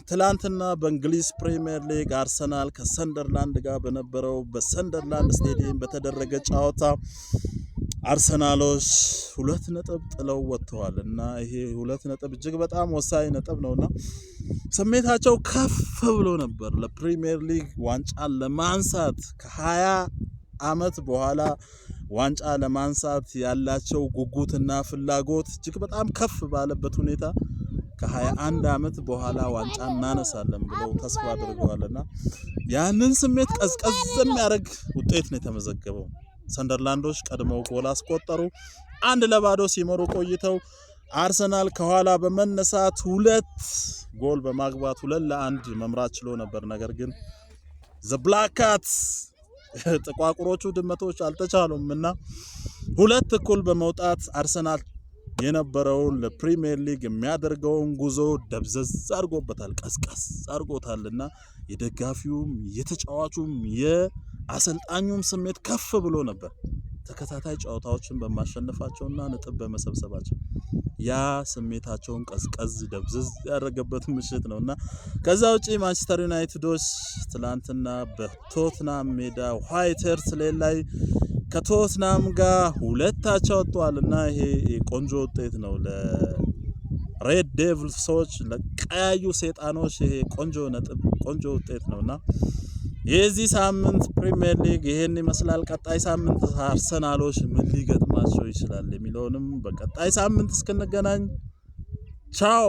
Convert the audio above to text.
ትላንትና በእንግሊዝ ፕሪሚየር ሊግ አርሰናል ከሰንደርላንድ ጋር በነበረው በሰንደርላንድ ስቴዲየም በተደረገ ጨዋታ አርሰናሎች 2 ነጥብ ጥለው ወጥተዋል እና ይሄ 2 ነጥብ እጅግ በጣም ወሳኝ ነጥብ ነውና ስሜታቸው ከፍ ብሎ ነበር። ለፕሪሚየር ሊግ ዋንጫ ለማንሳት ከ20 ዓመት በኋላ ዋንጫ ለማንሳት ያላቸው ጉጉትና ፍላጎት እጅግ በጣም ከፍ ባለበት ሁኔታ ከ21 ዓመት በኋላ ዋንጫ እናነሳለን ብለው ተስፋ አድርገዋልና ያንን ስሜት ቀዝቀዝ የሚያደርግ ውጤት ነው የተመዘገበው። ሰንደርላንዶች ቀድመው ጎል አስቆጠሩ። 1-0 ሲመሩ ቆይተው አርሰናል ከኋላ በመነሳት 2 ጎል በማግባት 2-1 መምራት ችሎ ነበር። ነገር ግን ዘ ብላክ ካትስ ጥቋቁሮቹ ድመቶች አልተቻሉምና 2 እኩል በመውጣት አርሰናል የነበረውን ለፕሪሚየር ሊግ የሚያደርገውን ጉዞ ደብዘዝ አድርጎበታል፣ ቀስቀስ አድርጎታልና የደጋፊውም የተጫዋቹም የአሰልጣኙም ስሜት ከፍ ብሎ ነበር ተከታታይ ጨዋታዎችን በማሸነፋቸውና ነጥብ በመሰብሰባቸው። ያ ስሜታቸውን ቀዝቀዝ ደብዘዝ ያደረገበት ምሽት ነውና ከዛ ውጪ ማንቸስተር ዩናይትዶች ትላንትና በቶትናም ሜዳ ዋይት ሃርት ሌን ላይ ከቶትናም ጋር 2-2 ወጥቷልና ይሄ ቆንጆ ውጤት ነው ለሬድ ዴቪልሶች፣ ለቀያዩ ሰይጣኖች ይሄ ቆንጆ ነጥብ ቆንጆ ውጤት ነውና የዚህ ሳምንት ፕሪሚየር ሊግ ይሄን ይመስላል። ቀጣይ ሳምንት አርሰናሎች ምን ሊገጥማቸው ይችላል የሚለውንም በቀጣይ ሳምንት እስክንገናኝ ቻው።